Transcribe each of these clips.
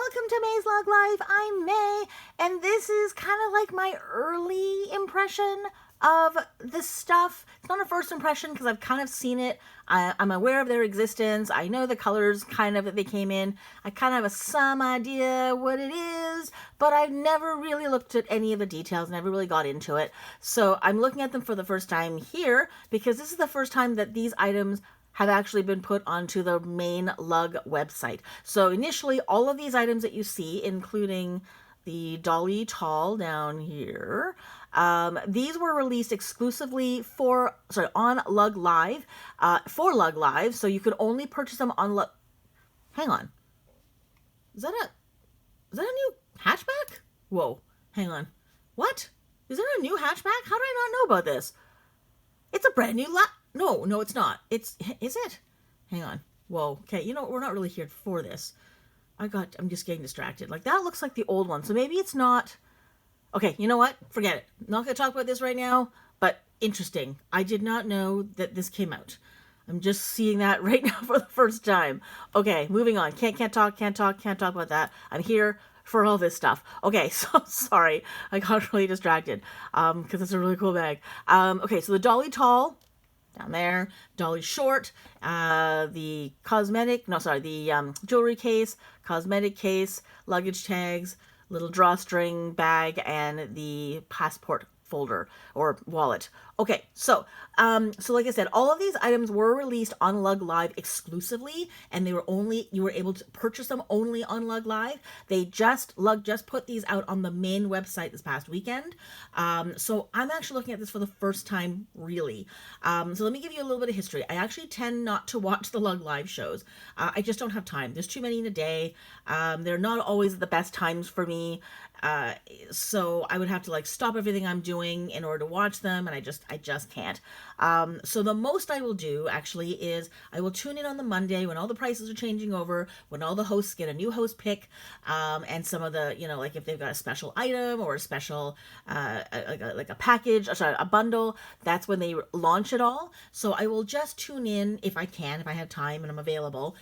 welcome to MaysLugLife. I'm May, and this is kind of like my early impression of this stuff. It's not a first impression because I've kind of seen it. I'm aware of their existence. I know the colors kind of that they came in. I kind of have some idea what it is, but I've never really looked at any of the details, never really got into it. So I'm looking at them for the first time here because this is the first time that these items have actually been put onto the main Lug website. So initially, all of these items that you see, including the Dolly Tall down here, these were released exclusively on Lug Live, for Lug Live, so you could only purchase them on Lug. Hang on. Is that a new hatchback? Whoa, hang on. What? Is there a new hatchback? How do I not know about this? It's a brand new No, it's not. Is it? Hang on. Whoa. Okay, you know, we're not really here for this. I'm just getting distracted. Like, that looks like the old one, so maybe it's not. Okay, you know what? Forget it. I'm not going to talk about this right now, but interesting. I did not know that this came out. I'm just seeing that right now for the first time. Okay, moving on. Can't talk about that. I'm here for all this stuff. Okay, so sorry. I got really distracted, because it's a really cool bag. Okay, so the Dolly Tall, down there, Dolly Short, the jewelry case, cosmetic case, luggage tags, little drawstring bag, and the passport folder or wallet. Okay, so like I said, all of these items were released on Lug Live exclusively, and you were able to purchase them only on Lug Live. Lug just put these out on the main website this past weekend. So I'm actually looking at this for the first time, really. So let me give you a little bit of history. I actually tend not to watch the Lug Live shows. I just don't have time. There's too many in a day. They're not always the best times for me. So I would have to stop everything I'm doing in order to watch them, and I just can't. So the most I will do actually is I will tune in on the Monday when all the prices are changing over, when all the hosts get a new host pick, and some of the, if they've got a special item or a special, a package, a bundle, that's when they launch it all. So I will just tune in if I have time and I'm available,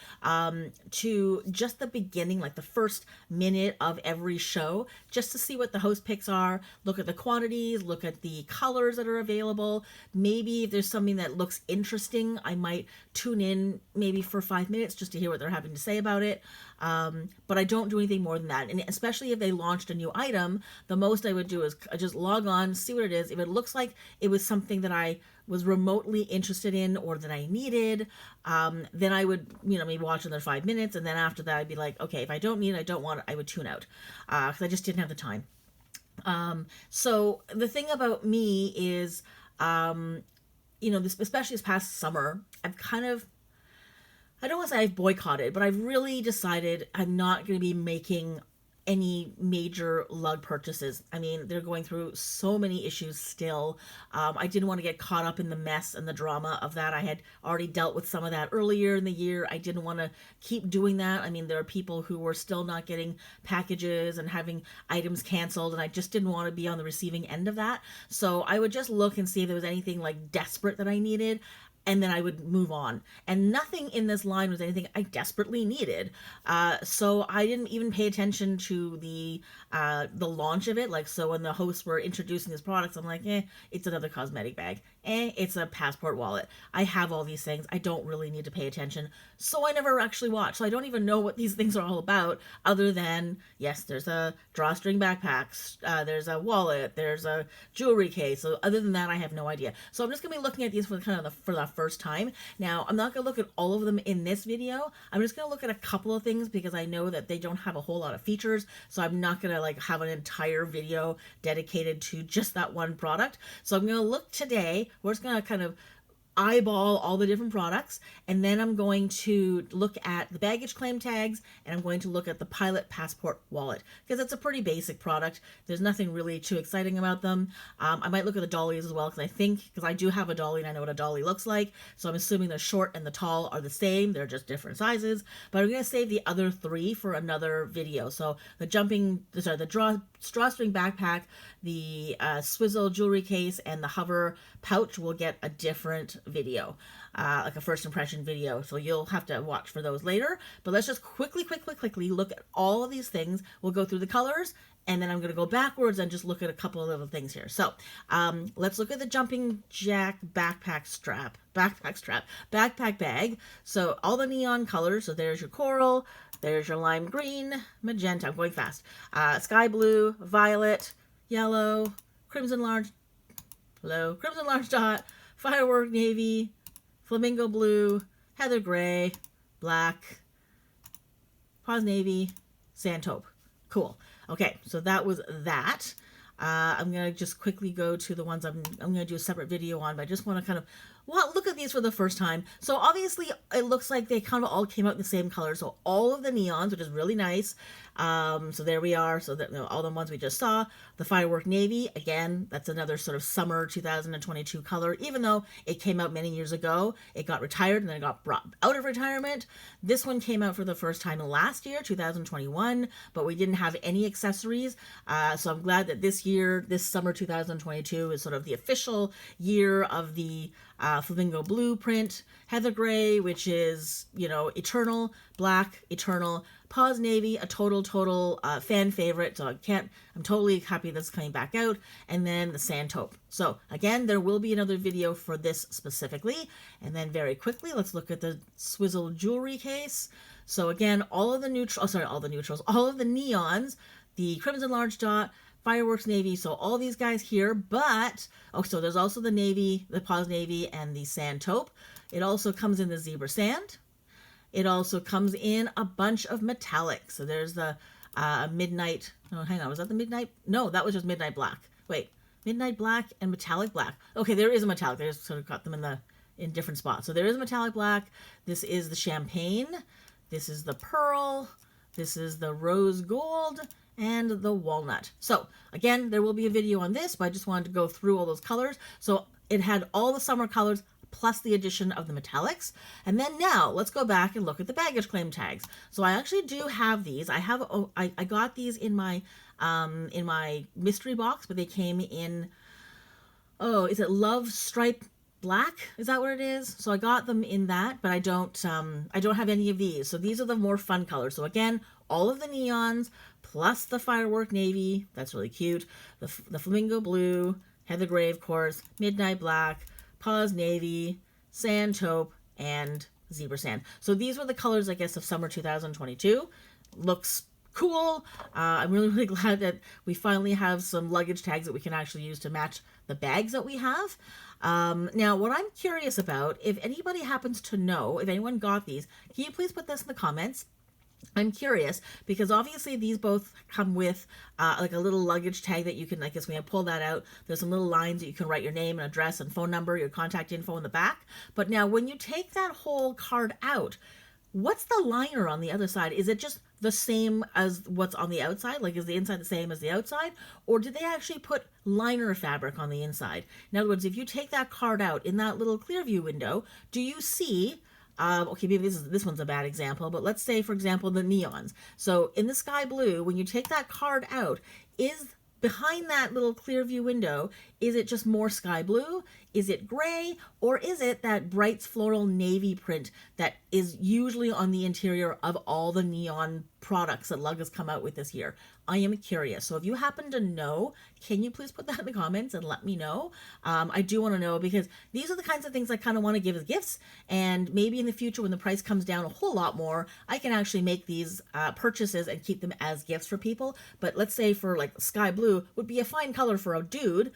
to just the beginning, like the first minute of every show, just to see what the host picks are, look at the quantities, look at the colors that are available. Maybe if there's something that looks interesting, I might tune in maybe for 5 minutes just to hear what they're having to say about it. But I don't do anything more than that. And especially if they launched a new item, the most I would do is just log on, see what it is. If it looks like it was something that I was remotely interested in or that I needed, then I would, maybe watch another 5 minutes. And then after that, I'd be like, okay, if I don't need it, I don't want it, I would tune out, because I just didn't have the time. So the thing about me is, especially this past summer, I've I don't want to say I've boycotted, but I've really decided I'm not going to be making any major Lug purchases. I mean, they're going through so many issues still. I didn't want to get caught up in the mess and the drama of that. I had already dealt with some of that earlier in the year. I didn't want to keep doing that. I mean, there are people who were still not getting packages and having items canceled, and I just didn't want to be on the receiving end of that. So I would just look and see if there was anything desperate that I needed, and then I would move on. And nothing in this line was anything I desperately needed. So I didn't even pay attention to the launch of it. So when the hosts were introducing these products, I'm like, it's another cosmetic bag. It's a passport wallet. I have all these things. I don't really need to pay attention. So I never actually watched. So I don't even know what these things are all about, other than, yes, there's a drawstring backpack, there's a wallet, there's a jewelry case. So other than that, I have no idea. So I'm just going to be looking at these for the first time. Now, I'm not going to look at all of them in this video. I'm just going to look at a couple of things because I know that they don't have a whole lot of features. So I'm not going to have an entire video dedicated to just that one product. So I'm going to look today. We're just going to kind of eyeball all the different products, and then I'm going to look at the baggage claim tags, and I'm going to look at the Pilot Passport wallet, because it's a pretty basic product. There's nothing really too exciting about them. I might look at the dollies as well, because I do have a dolly and I know what a dolly looks like, so I'm assuming the short and the tall are the same. They're just different sizes, but I'm going to save the other three for another video. So the drawstring backpack, the Swizzle jewelry case, and the hover pouch will get a different video, like a first impression video. So you'll have to watch for those later. But let's just quickly look at all of these things. We'll go through the colors, and then I'm going to go backwards and just look at a couple of little things here. So let's look at the jumping jack backpack bag. So all the neon colors. So there's your coral, there's your lime green, magenta, I'm going fast, sky blue, violet, yellow, crimson large dot, firework navy, flamingo blue, heather gray, black, pause navy, sand taupe. Cool. Okay, so that was that. I'm going to just quickly go to the ones I'm going to do a separate video on, but I just want to kind of look at these for the first time. So obviously it looks like they kind of all came out in the same color. So all of the neons, which is really nice. So there we are. So that, you know, all the ones we just saw. The firework navy, again, that's another sort of summer 2022 color. Even though it came out many years ago, it got retired and then it got brought out of retirement. This one came out for the first time last year, 2021, but we didn't have any accessories. So I'm glad that this year, this summer 2022 is sort of the official year of the flamingo blue print, heather gray, which is, you know, eternal, black, eternal, pause navy, a total fan favorite. So I'm totally happy that's coming back out. And then the sand taupe. So again, there will be another video for this specifically. And then very quickly, let's look at the Swizzle jewelry case. So again, all of the neons, the crimson large dot, fireworks navy, so all these guys here, but so there's also the navy, the pause navy, and the sand taupe. It also comes in the zebra sand. It also comes in a bunch of metallics. So there's the midnight, oh hang on, was that the midnight? No, that was just midnight black. Wait, midnight black and metallic black. Okay, there is a metallic. They just sort of got them in different spots. So there is a metallic black. This is the champagne. This is the pearl. This is the rose gold and the walnut. So again, there will be a video on this, but I just wanted to go through all those colors. So it had all the summer colors plus the addition of the metallics. And then now let's go back and look at the baggage claim tags. So I actually do have these. I got these in my mystery box, but they came in, is it Love Stripe Black? Is that what it is? So I got them in that, but I don't have any of these. So these are the more fun colors. So again, all of the neons plus the firework navy. That's really cute. The flamingo blue, heather gray, of course, midnight black, pause navy, sand taupe, and zebra sand. So these were the colors, I guess, of summer 2022. Looks cool. I'm really glad that we finally have some luggage tags that we can actually use to match the bags that we have. Now, what I'm curious about, if anybody happens to know, if anyone got these, can you please put this in the comments? I'm curious because obviously these both come with like a little luggage tag that you can, I guess when you pull that out, there's some little lines that you can write your name and address and phone number, your contact info in the back. But now when you take that whole card out, what's the liner on the other side? Is it just the same as what's on the outside? Like, is the inside the same as the outside? Or did they actually put liner fabric on the inside? In other words, if you take that card out in that little clear view window, do you see, okay, maybe this one's a bad example, but let's say, for example, the neons. So in the sky blue, when you take that card out, is behind that little clear view window, is it just more sky blue? Is it gray? Or is it that bright floral navy print that is usually on the interior of all the neon products that Lug has come out with this year? I am curious. So if you happen to know, can you please put that in the comments and let me know? I do want to know because these are the kinds of things I kind of want to give as gifts. And maybe in the future when the price comes down a whole lot more, I can actually make these purchases and keep them as gifts for people. But let's say for like sky blue would be a fine color for a dude.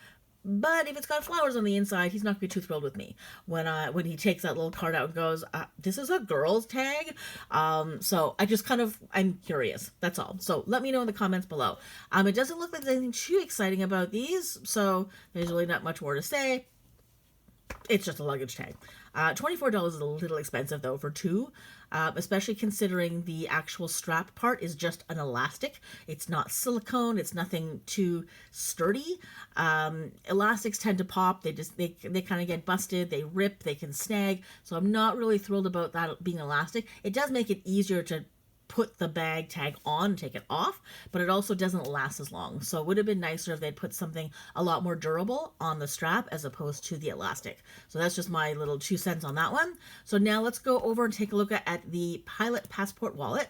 But if it's got flowers on the inside, he's not going to be too thrilled with me when he takes that little card out and goes, this is a girl's tag. So I'm curious. That's all. So let me know in the comments below. It doesn't look like there's anything too exciting about these, so there's really not much more to say. It's just a luggage tag. $24 is a little expensive though for two, especially considering the actual strap part is just an elastic. It's not silicone. It's nothing too sturdy. Elastics tend to pop. They kind of get busted. They rip. They can snag. So I'm not really thrilled about that being elastic. It does make it easier to put the bag tag on, take it off, but it also doesn't last as long. So it would have been nicer if they'd put something a lot more durable on the strap as opposed to the elastic. So that's just my little 2 cents on that one. So now let's go over and take a look at the Pilot Passport wallet.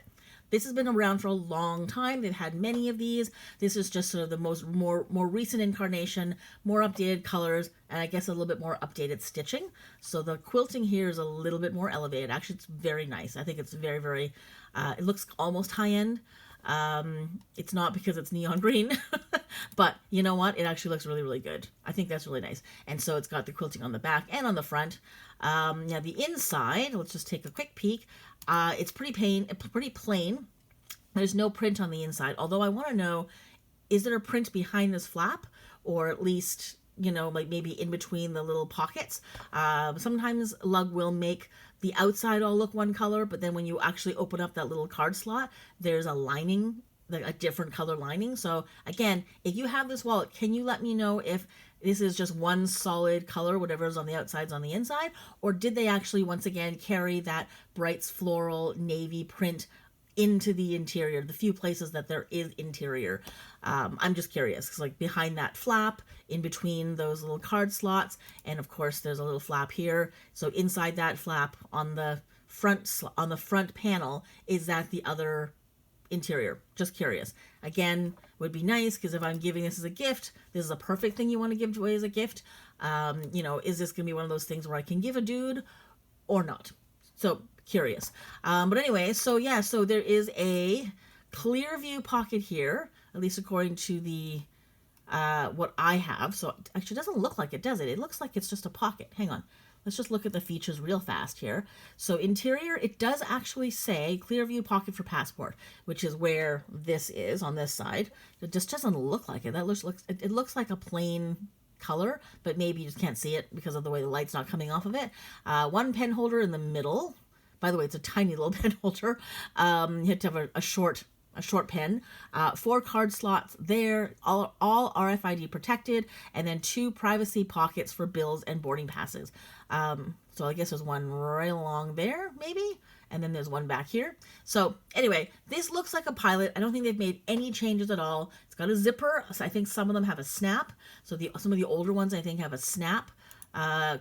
This has been around for a long time. They've had many of these. This is just sort of the more recent incarnation, more updated colors, and I guess a little bit more updated stitching. So the quilting here is a little bit more elevated. Actually, it's very nice. I think it's very, very, it looks almost high-end. It's not because it's neon green, but you know what? It actually looks really, really good. I think that's really nice. And so it's got the quilting on the back and on the front. Now the inside, let's just take a quick peek. It's pretty plain. There's no print on the inside, although I want to know, is there a print behind this flap, or at least, you know, like maybe in between the little pockets? Sometimes Lug will make the outside all look one color, but then when you actually open up that little card slot, there's a lining, like a different color lining. So again, if you have this wallet, can you let me know if this is just one solid color, whatever is on the outside's on the inside, or did they actually once again carry that bright floral navy print into the interior, the few places that there is interior? I'm just curious, because like behind that flap, in between those little card slots, and of course there's a little flap here. So inside that flap on the front panel, is that the other interior? Just curious. Again, would be nice, because if I'm giving this as a gift, this is a perfect thing you want to give away as a gift. You know, is this gonna be one of those things where I can give a dude or not? So curious. But anyway, so yeah, so there is a clear view pocket here, at least according to the what I have. So it actually doesn't look like it, does it? It looks like it's just a pocket. Hang on. Let's just look at the features real fast here. So interior, it does actually say clear view pocket for passport, which is where this is on this side. It just doesn't look like it. It looks like a plain color, but maybe you just can't see it because of the way the light's not coming off of it. One pen holder in the middle. By the way, it's a tiny little pen holder. You have to have a short pen, 4 card slots there, all RFID protected, and then 2 privacy pockets for bills and boarding passes. So I guess there's one right along there, maybe, and then there's one back here. So anyway, this looks like a Pilot. I don't think they've made any changes at all. It's got a zipper. So I think some of them have a snap. So some of the older ones I think have a snap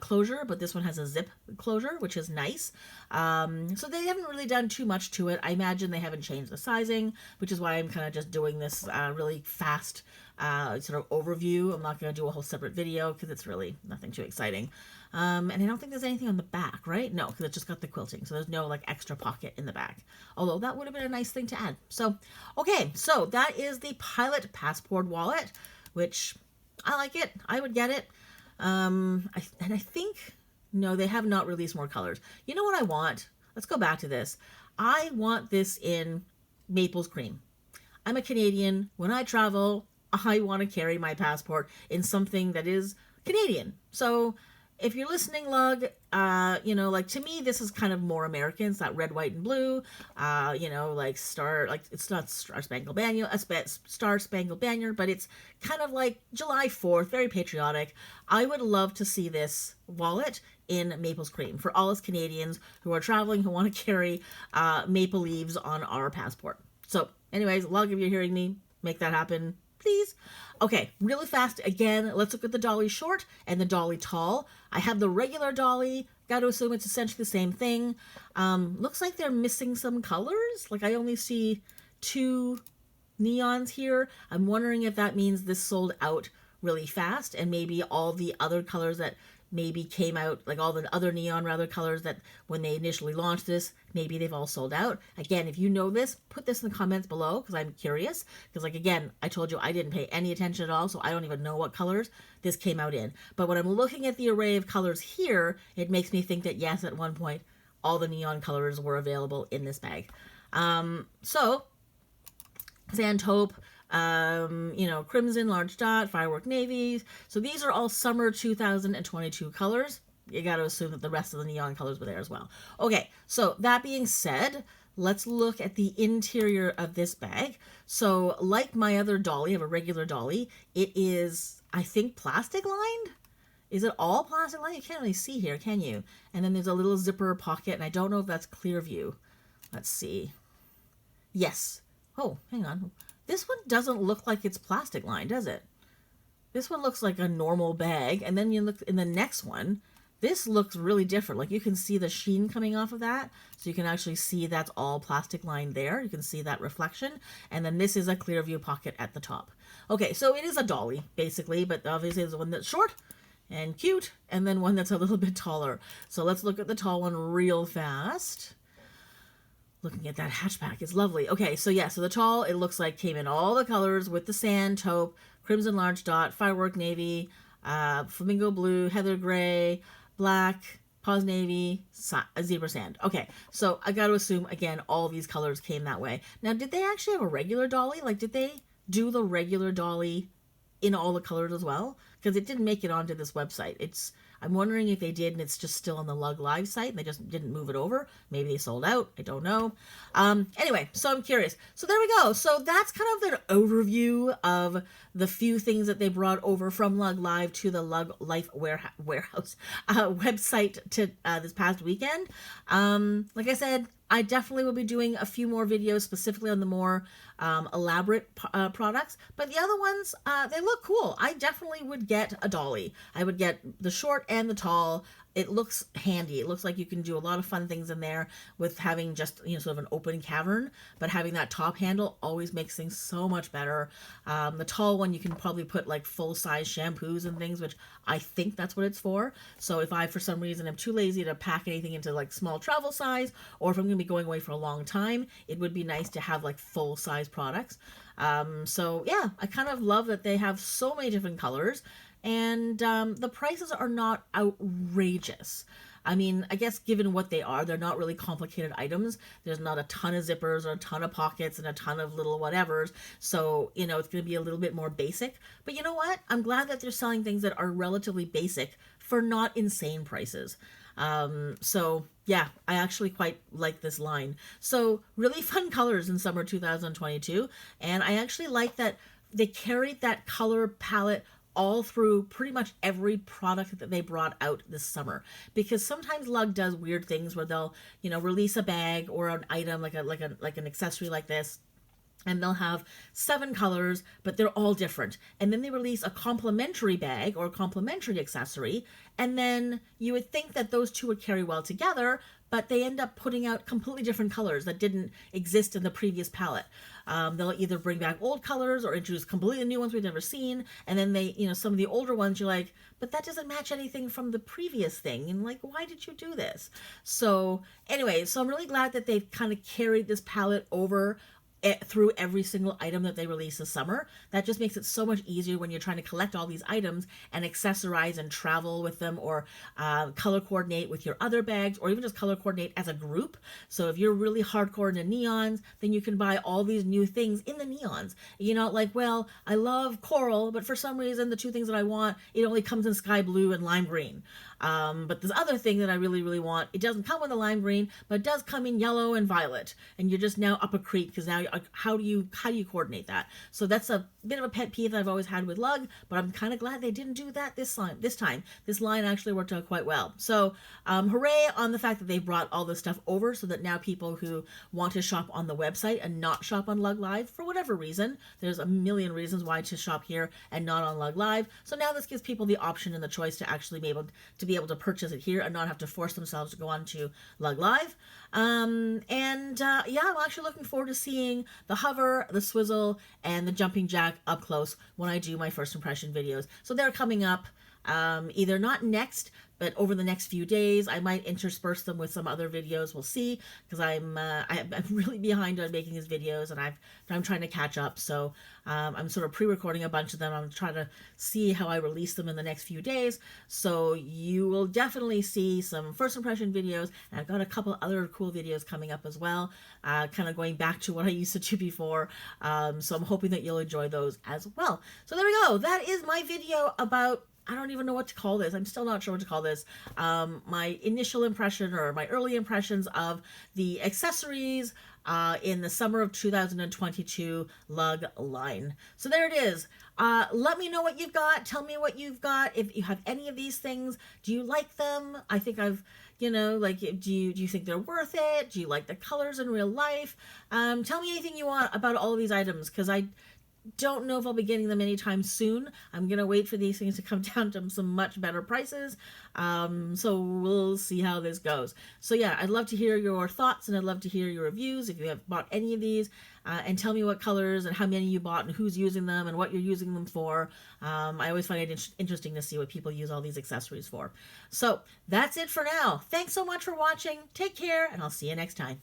closure, but this one has a zip closure, which is nice. So they haven't really done too much to it. I imagine they haven't changed the sizing, which is why I'm kind of just doing this really fast sort of overview. I'm not going to do a whole separate video because it's really nothing too exciting. And I don't think there's anything on the back, right? No, because it's just got the quilting, so there's no like extra pocket in the back, although that would have been a nice thing to add. So okay, so that is the Pilot Passport wallet, which I like it. I would get it. I think, no, they have not released more colors. You know what I want? Let's go back to this. I want this in Maples Cream. I'm a Canadian. When I travel, I want to carry my passport in something that is Canadian. So if you're listening, Lug, you know, like to me, this is kind of more American. It's that red, white, and blue, you know, like it's not Star Spangled Banner, Star Spangled Banner, but it's kind of like July 4th, very patriotic. I would love to see this wallet in Maples Cream for all us Canadians who are traveling, who want to carry maple leaves on our passport. So anyways, Lug, if you're hearing me, make that happen, please. Okay, really fast again, let's look at the Dolly Short and the Dolly Tall. I have the regular Dolly. Got to assume it's essentially the same thing. Looks like they're missing some colors. Like I only see 2 neons here. I'm wondering if that means this sold out really fast, and maybe all the other colors that maybe came out, like all the other neon rather colors that when they initially launched this, maybe they've all sold out. Again, if you know this, put this in the comments below, because I'm curious. Because like again, I told you I didn't pay any attention at all, so I don't even know what colors this came out in. But when I'm looking at the array of colors here, it makes me think that yes, at one point all the neon colors were available in this bag. So Sand Taupe, you know, Crimson, Large Dot, Firework Navies. So these are all summer 2022 colors. You got to assume that the rest of the neon colors were there as well. Okay, so that being said, let's look at the interior of this bag. So like my other Dolly, I have a regular Dolly. It is, I think, plastic lined. Is it all plastic lined? You can't really see here, can you? And then there's a little zipper pocket, and I don't know if that's clear view. Let's see. Yes. Oh, hang on. This one doesn't look like it's plastic lined, does it? This one looks like a normal bag, and then you look in the next one, this looks really different. Like you can see the sheen coming off of that, so you can actually see that's all plastic lined there. You can see that reflection, and then this is a clear view pocket at the top. Okay, so it is a dolly, basically, but obviously there's one that's short and cute, and then one that's a little bit taller. So let's look at the tall one real fast. Looking at that hatchback is lovely. Okay, so yeah, so the tall, it looks like came in all the colors with the sand, taupe, crimson large dot, firework navy, flamingo blue, heather gray, black, pause navy, zebra sand. Okay, so I got to assume, again, all these colors came that way. Now, did they actually have a regular dolly? Like, did they do the regular dolly in all the colors as well? Because it didn't make it onto this website. I'm wondering if they did and it's just still on the LugLife site and they just didn't move it over. Maybe they sold out. I don't know. Anyway, so I'm curious. So there we go. So that's kind of an overview of the few things that they brought over from LugLife to the LugLife warehouse website to this past weekend. Like I said, I definitely will be doing a few more videos specifically on the more elaborate products, but the other ones, they look cool. I definitely would get a dolly. I would get the short and the tall. It looks handy. It looks like you can do a lot of fun things in there with having just, sort of an open cavern, but having that top handle always makes things so much better. The tall one, you can probably put like full-size shampoos and things, which I think that's what it's for. So if I, for some reason, am too lazy to pack anything into like small travel size, or if I'm going to be going away for a long time, it would be nice to have like full-size products. So yeah, I kind of love that they have so many different colors. And the prices are not outrageous. I mean, I guess given what they are, they're not really complicated items. There's not a ton of zippers or a ton of pockets and a ton of little whatevers. So, it's going to be a little bit more basic. But you know what? I'm glad that they're selling things that are relatively basic for not insane prices. So yeah, I actually quite like this line. So really fun colors in summer 2022. And I actually like that they carried that color palette all through pretty much every product that they brought out this summer, because sometimes Lug does weird things where they'll release a bag or an item like an accessory like this, and they'll have 7 colors, but they're all different. And then they release a complementary bag or a complementary accessory, and then you would think that those two would carry well together, but they end up putting out completely different colors that didn't exist in the previous palette. They'll either bring back old colors or introduce completely new ones we've never seen, and then they, some of the older ones, you're like, but that doesn't match anything from the previous thing, and like, why did you do this? So anyway, so I'm really glad that they've kind of carried this palette over through every single item that they release this summer. That just makes it so much easier when you're trying to collect all these items and accessorize and travel with them, or color coordinate with your other bags, or even just color coordinate as a group. So if you're really hardcore into neons, then you can buy all these new things in the neons. Like, well, I love coral, but for some reason the two things that I want, it only comes in sky blue and lime green. But this other thing that I really, really want, it doesn't come in the lime green, but it does come in yellow and violet. And you're just now up a creek, because now how do you coordinate that? So that's a bit of a pet peeve that I've always had with Lug, but I'm kind of glad they didn't do that this time. This line actually worked out quite well. So hooray on the fact that they brought all this stuff over, so that now people who want to shop on the website and not shop on LugLife for whatever reason, there's a million reasons why to shop here and not on LugLife. So now this gives people the option and the choice to actually be able to purchase it here and not have to force themselves to go on to LugLife. Yeah, I'm actually looking forward to seeing the hover, the swizzle, and the jumping jack up close when I do my first impression videos. So they're coming up, either not next, but over the next few days. I might intersperse them with some other videos. We'll see, because I'm really behind on making these videos, and I'm trying to catch up. So I'm sort of pre-recording a bunch of them. I'm trying to see how I release them in the next few days. So you will definitely see some first impression videos, and I've got a couple other cool videos coming up as well, kind of going back to what I used to do before. So I'm hoping that you'll enjoy those as well. So there we go. That is my video about I don't even know what to call this. I'm still not sure what to call this. My initial impression or my early impressions of the accessories in the summer of 2022 lug line. So there it is. Let me know what you've got. Tell me what you've got. If you have any of these things, do you like them? I think I've, like, do you think they're worth it? Do you like the colors in real life? Tell me anything you want about all of these items, because I don't know if I'll be getting them anytime soon. I'm gonna wait for these things to come down to some much better prices. So we'll see how this goes. So yeah, I'd love to hear your thoughts, and I'd love to hear your reviews if you have bought any of these, and tell me what colors and how many you bought and who's using them and what you're using them for. I always find it interesting to see what people use all these accessories for. So that's it for now. Thanks so much for watching. Take care, and I'll see you next time.